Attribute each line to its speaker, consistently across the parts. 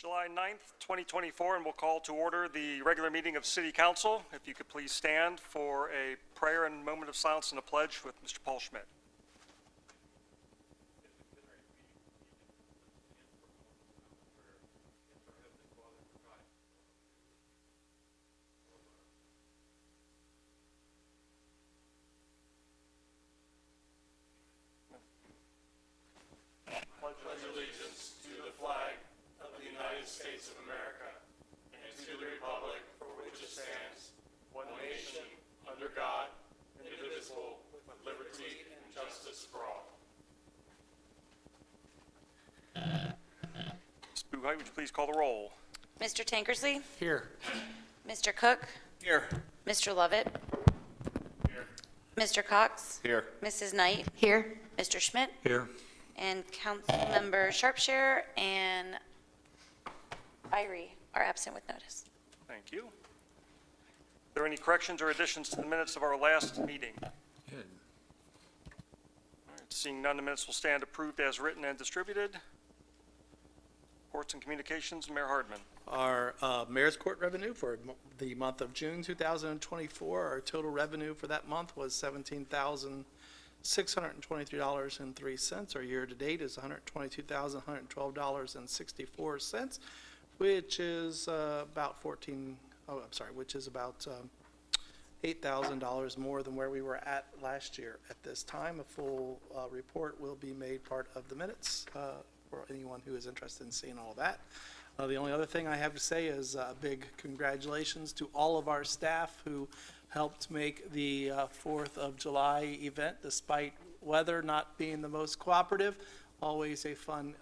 Speaker 1: July 9th, 2024, and we'll call to order the regular meeting of City Council. If you could please stand for a prayer and moment of silence and a pledge with Mr. Paul Schmidt.
Speaker 2: Pledge allegiance to the flag of the United States of America and to the republic for which it stands, one nation, under God, indivisible, with liberty and justice for all.
Speaker 1: Ms. Buhite, would you please call the roll?
Speaker 3: Mr. Tankersley?
Speaker 2: Here.
Speaker 3: Mr. Cook?
Speaker 2: Here.
Speaker 3: Mr. Lovett?
Speaker 2: Here.
Speaker 3: Mr. Cox?
Speaker 2: Here.
Speaker 3: Mrs. Knight? Here. Mr. Schmidt?
Speaker 2: Here.
Speaker 3: And Councilmember Sharpshire and Irie are absent with notice.
Speaker 1: Thank you. Are there any corrections or additions to the minutes of our last meeting?
Speaker 2: Good.
Speaker 1: All right, seeing none, the minutes will stand approved as written and distributed. Reports and communications, Mayor Hardman.
Speaker 4: Our Mayor's Court revenue for the month of June 2024, our total revenue for that month was $17,623.03. Our year-to-date is $122,112.64, which is about $8,000 more than where we were at last year at this time. A full report will be made part of the minutes for anyone who is interested in seeing all that. The only other thing I have to say is a big congratulations to all of our staff who helped make the 4th of July event, despite weather not being the most cooperative. Always a fun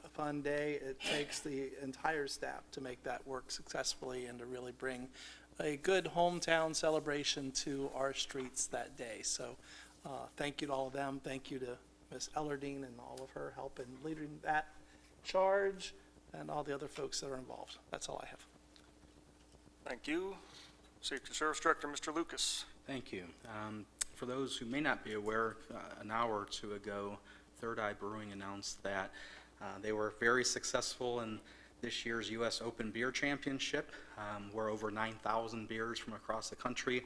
Speaker 4: day. It takes the entire staff to make that work successfully and to really bring a good hometown celebration to our streets that day. So thank you to all of them. Thank you to Ms. Ellerdine and all of her help in leading that charge, and all the other folks that are involved. That's all I have.
Speaker 1: Thank you. Safety Service Director, Mr. Lucas.
Speaker 5: Thank you. For those who may not be aware, an hour or two ago, Third Eye Brewing announced that they were very successful in this year's U.S. Open Beer Championship, where over 9,000 beers from across the country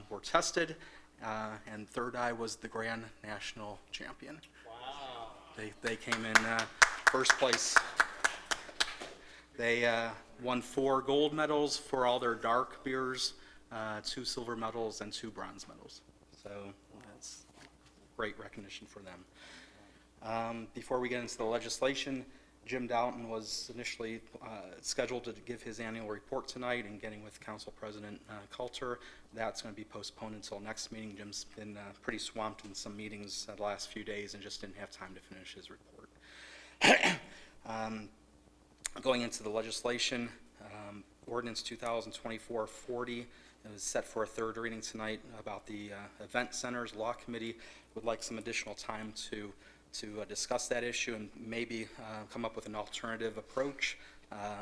Speaker 5: were tested, and Third Eye was the grand national champion. Wow. They came in first place. They won 4 gold medals for all their dark beers, 2 silver medals, and 2 bronze medals. So that's great recognition for them. Before we get into the legislation, Jim Doughton was initially scheduled to give his annual report tonight, and getting with Council President Coulter, that's going to be postponed until next meeting. Jim's been pretty swamped in some meetings the last few days and just didn't have time to finish his report. Going into the legislation, Ordinance 2024-40 is set for a third reading tonight about the Event Centers. Law Committee would like some additional time to discuss that issue and maybe come up with an alternative approach.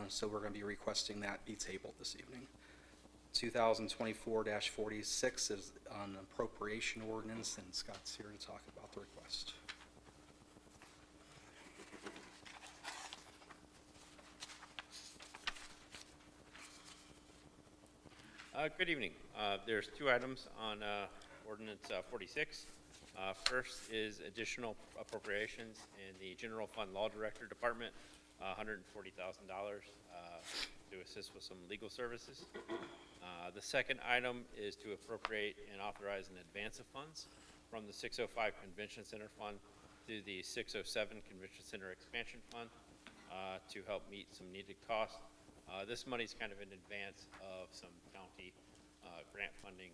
Speaker 5: So we're going to be requesting that be tabled this evening. 2024-46 is an appropriation ordinance, and Scott's here to talk about the request.
Speaker 6: Good evening. There's 2 items on Ordinance 46. First is additional appropriations in the General Fund Law Director Department, $140,000 to assist with some legal services. The second item is to appropriate and authorize an advance of funds from the 605 Convention Center Fund to the 607 Convention Center Expansion Fund to help meet some needed costs. This money is kind of in advance of some county grant funding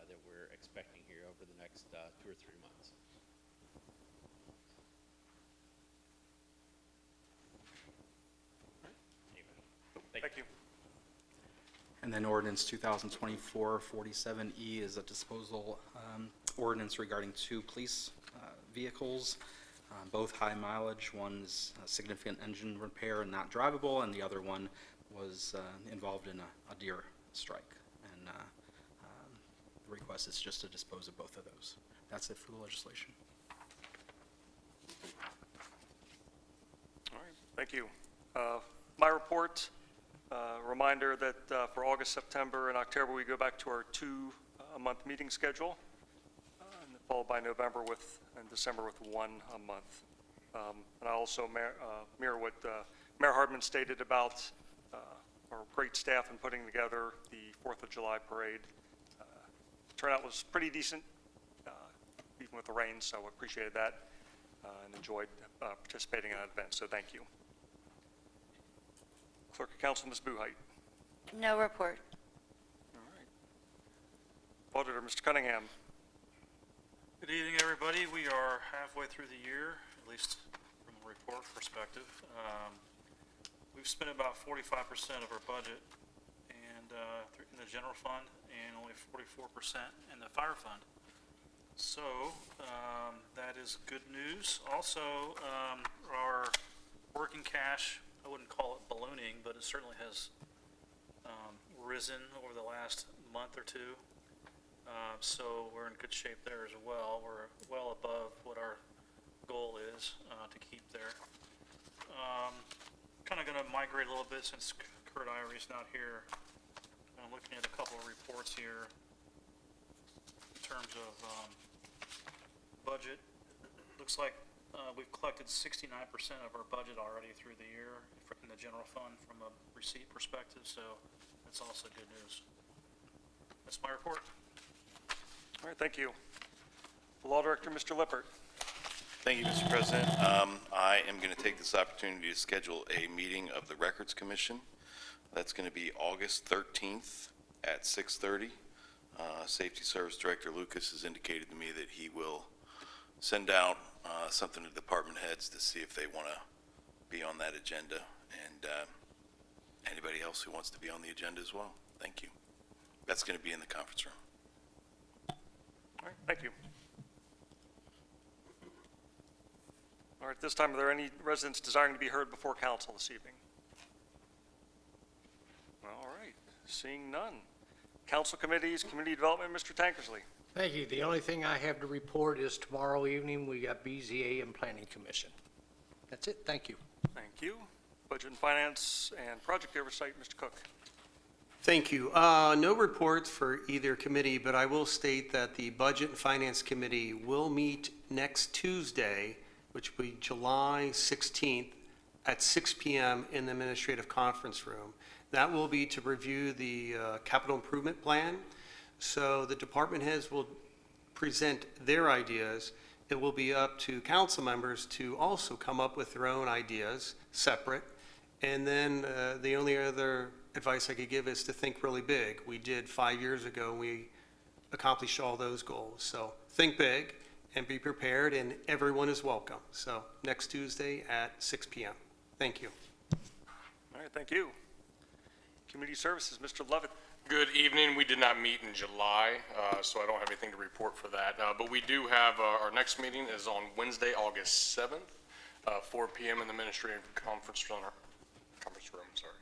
Speaker 6: that we're expecting here over the next 2 or 3 months.
Speaker 1: Thank you.
Speaker 5: And then Ordinance 2024-47E is a disposal ordinance regarding 2 police vehicles, both high mileage. One's a significant engine repair and not drivable, and the other one was involved in a deer strike. And the request is just to dispose of both of those. That's it for the legislation.
Speaker 1: All right, thank you. My report, reminder that for August, September, and October, we go back to our two-a-month meeting schedule, and followed by November and December with one a month. And I also mirror what Mayor Hardman stated about our great staff in putting together the 4th of July parade. Turnout was pretty decent, even with the rain, so I appreciated that and enjoyed participating in that event, so thank you. Clerk of Council, Ms. Buhite.
Speaker 3: No report.
Speaker 1: All right. Auditor, Mr. Cunningham.
Speaker 7: Good evening, everybody. We are halfway through the year, at least from a report perspective. We've spent about 45% of our budget and in the general fund and only 44% in the fire fund. So that is good news. Also, our working cash, I wouldn't call it ballooning, but it certainly has risen over the last month or two. So we're in good shape there as well. We're well above what our goal is to keep there. Kind of going to migrate a little bit since Kurt Irie's not here. I'm looking at a couple of reports here in terms of budget. Looks like we've collected 69% of our budget already through the year in the general fund from a receipt perspective, so that's also good news. That's my report.
Speaker 1: All right, thank you. Law Director, Mr. Lippert.
Speaker 8: Thank you, Mr. President. I am going to take this opportunity to schedule a meeting of the Records Commission. That's going to be August 13th at 6:30. Safety Service Director Lucas has indicated to me that he will send out something to department heads to see if they want to be on that agenda, and anybody else who wants to be on the agenda as well. Thank you. That's going to be in the conference room.
Speaker 1: All right, thank you. All right, this time, are there any residents desiring to be heard before council this evening? All right, seeing none. Council committees, community development, Mr. Tankersley.
Speaker 9: Thank you. The only thing I have to report is tomorrow evening, we got BZA and Planning Commission. That's it. Thank you.
Speaker 1: Thank you. Budget and Finance and Project Oversight, Mr. Cook.
Speaker 10: Thank you. No reports for either committee, but I will state that the Budget and Finance Committee will meet next Tuesday, which will be July 16th at 6 p.m. in the Administrative Conference Room. That will be to review the capital improvement plan. So the department heads will present their ideas. It will be up to council members to also come up with their own ideas, separate. And then the only other advice I could give is to think really big. We did 5 years ago, we accomplished all those goals. So think big and be prepared, and everyone is welcome. So next Tuesday at 6 p.m. Thank you.
Speaker 1: All right, thank you. Community Services, Mr. Lovett.
Speaker 2: Good evening. We did not meet in July, so I don't have anything to report for that. But we do have, our next meeting is on Wednesday, August 7th, 4 p.m. in the Administrative Conference Room, sorry.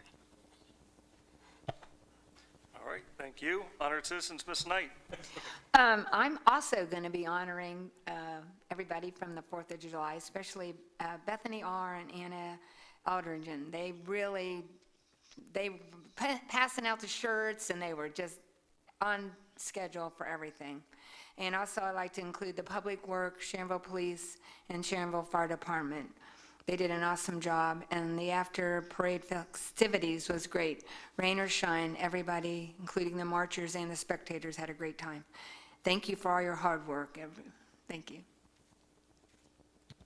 Speaker 1: All right, thank you. Honored Citizens, Ms. Knight.
Speaker 11: I'm also going to be honoring everybody from the 4th of July, especially Bethany R. and Anna Aldringen. They were passing out the shirts, and they were just on schedule for everything. And also, I'd like to include the Public Works, Sharonville Police, and Sharonville Fire Department. They did an awesome job, and the after-parade festivities was great. Rain or shine, everybody, including the marchers and the spectators, had a great time. Thank you for all your hard work. Thank you.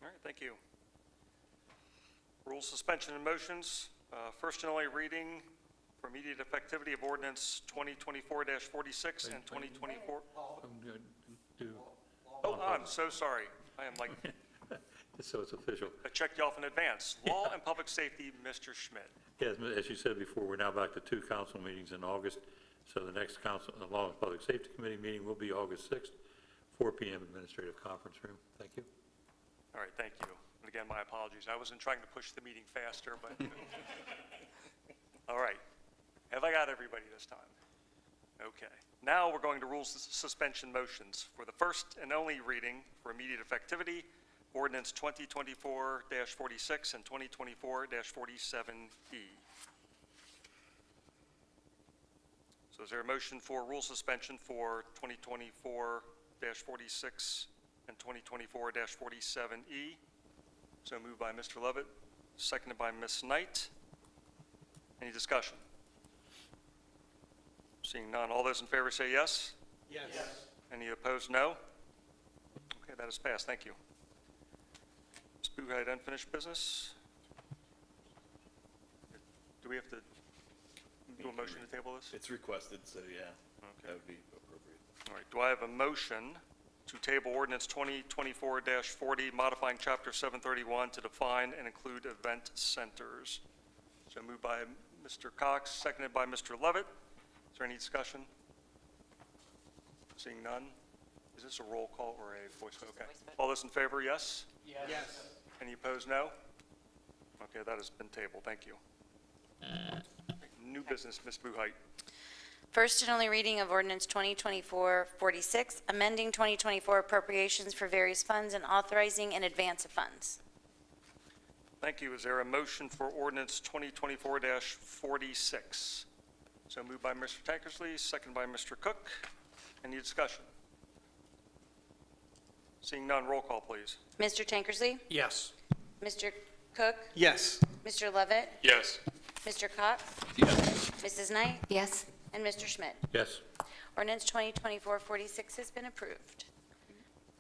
Speaker 1: All right, thank you. Rules suspension and motions. First and only reading for immediate effectivity of ordinance 2024-46 and 2024. Oh, I'm so sorry. I am like,
Speaker 12: So it's official.
Speaker 1: I checked you off in advance. Law and Public Safety, Mr. Schmidt.
Speaker 12: Yes, as you said before, we're now back to 2 council meetings in August. So the next Law and Public Safety Committee meeting will be August 6th, 4 p.m. Administrative Conference Room. Thank you.
Speaker 1: All right, thank you. And again, my apologies. I wasn't trying to push the meeting faster, but. All right. Have I got everybody this time? Okay. Now we're going to rules suspension motions for the first and only reading for immediate effectivity ordinance 2024-46 and 2024-47E. So is there a motion for rule suspension for 2024-46 and 2024-47E? So moved by Mr. Lovett, seconded by Ms. Knight. Any discussion? Seeing none, all those in favor say yes.
Speaker 10: Yes.
Speaker 1: Any opposed, no? Okay, that is passed, thank you. Ms. Buhite, unfinished business? Do we have to do a motion to table this?
Speaker 8: It's requested, so yeah,
Speaker 1: Okay.
Speaker 8: that would be appropriate.
Speaker 1: All right, do I have a motion to table ordinance 2024-40, modifying chapter 731 to define and include event centers? So moved by Mr. Cox, seconded by Mr. Levitt. Is there any discussion? Seeing none? Is this a roll call or a voice vote? Okay. All those in favor, yes?
Speaker 10: Yes.
Speaker 1: Any opposed, no? Okay, that has been tabled, thank you. New business, Ms. Buhite.
Speaker 3: First and only reading of ordinance 2024-46, amending 2024 appropriations for various funds and authorizing an advance of funds.
Speaker 1: Thank you. Is there a motion for ordinance 2024-46? So moved by Mr. Tankersley, second by Mr. Cook. Any discussion? Seeing none, roll call, please.
Speaker 3: Mr. Tankersley?
Speaker 9: Yes.
Speaker 3: Mr. Cook?
Speaker 10: Yes.
Speaker 3: Mr. Levitt?
Speaker 2: Yes.
Speaker 3: Mr. Cox?
Speaker 8: Yes.
Speaker 3: Mrs. Knight?
Speaker 11: Yes.
Speaker 3: And Mr. Schmidt?
Speaker 12: Yes.
Speaker 3: Ordinance 2024-46 has been approved.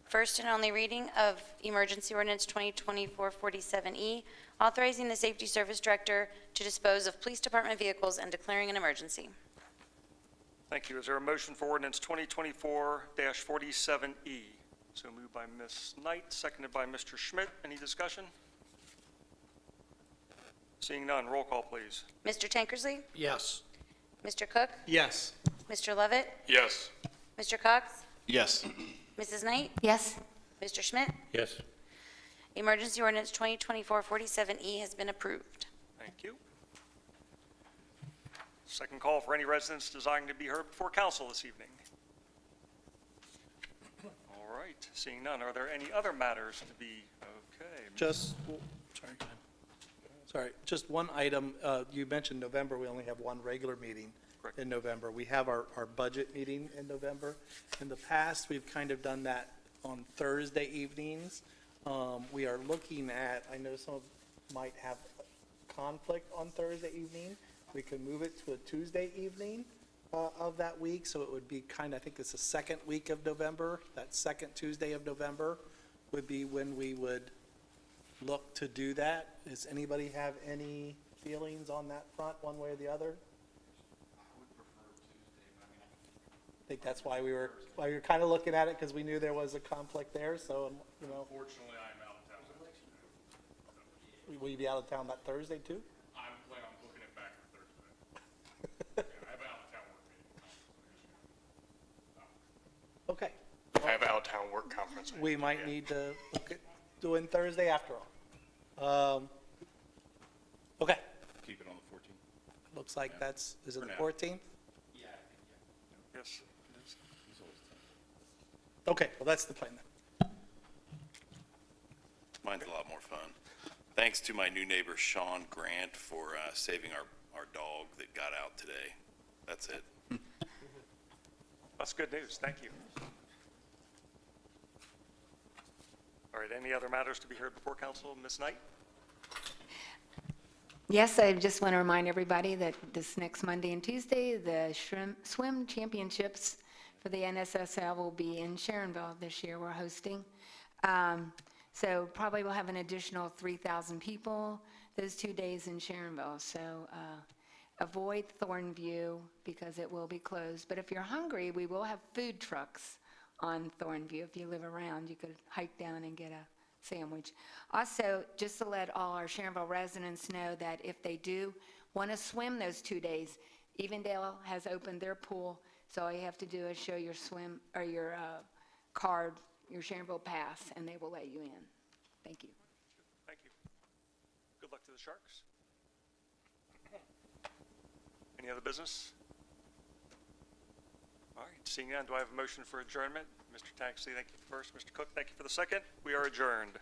Speaker 3: First and only reading of emergency ordinance 2024-47E, authorizing the Safety Service Director to dispose of police department vehicles and declaring an emergency.
Speaker 1: Thank you. Is there a motion for ordinance 2024-47E? So moved by Ms. Knight, seconded by Mr. Schmidt. Any discussion? Seeing none, roll call, please.
Speaker 3: Mr. Tankersley?
Speaker 9: Yes.
Speaker 3: Mr. Cook?
Speaker 10: Yes.
Speaker 3: Mr. Levitt?
Speaker 2: Yes.
Speaker 3: Mr. Cox?
Speaker 8: Yes.
Speaker 3: Mrs. Knight?
Speaker 11: Yes.
Speaker 3: Mr. Schmidt?
Speaker 12: Yes.
Speaker 1: Emergency ordinance 2024-47E has been approved. Thank you. Second call for any residents desiring to be heard before council this evening. All right, seeing none, are there any other matters to be, okay.
Speaker 4: Just, sorry, just one item. You mentioned November, we only have one regular meeting
Speaker 1: Correct.
Speaker 4: in November. We have our budget meeting in November. In the past, we've kind of done that on Thursday evenings. We are looking at, I know some might have conflict on Thursday evening. We can move it to a Tuesday evening of that week, so it would be kind of, I think it's the second week of November. That second Tuesday of November would be when we would look to do that. Does anybody have any feelings on that front, one way or the other? I think that's why we were kind of looking at it, because we knew there was a conflict there, so, you know.
Speaker 2: Unfortunately, I'm out of town.
Speaker 4: Will you be out of town that Thursday too?
Speaker 2: I'm planning on booking it back for Thursday. Yeah, I have an out-of-town work meeting.
Speaker 4: Okay.
Speaker 2: I have an out-of-town work conference.
Speaker 4: We might need to look at doing Thursday after all. Okay,
Speaker 8: Keep it on the 14th.
Speaker 4: looks like that's, is it
Speaker 8: For
Speaker 4: the
Speaker 8: now.
Speaker 4: 14th?
Speaker 1: Yes.
Speaker 4: Okay, well, that's the plan then.
Speaker 8: Mine's a lot more fun. Thanks to my new neighbor, Sean Grant, for saving our dog that got out today. That's it.
Speaker 1: That's good news, thank you. All right, any other matters to be heard before council? Ms. Knight?
Speaker 11: Yes, I just want to remind everybody that this next Monday and Tuesday, the swim championships for the NSSL will be in Sharonville this year. We're hosting. So probably we'll have an additional 3,000 people those 2 days in Sharonville. So avoid Thornview because it will be closed. But if you're hungry, we will have food trucks on Thornview. If you live around, you could hike down and get a sandwich. Also, just to let all our Sharonville residents know that if they do want to swim those 2 days, Evendale has opened their pool, so all you have to do is show your swim or your card, your Sharonville pass, and they will let you in. Thank you.
Speaker 1: Thank you. Good luck to the Sharks. Any other business? All right, seeing none, do I have a motion for adjournment? Mr. Taxley, thank you first. Mr. Cook, thank you for the second. We are adjourned.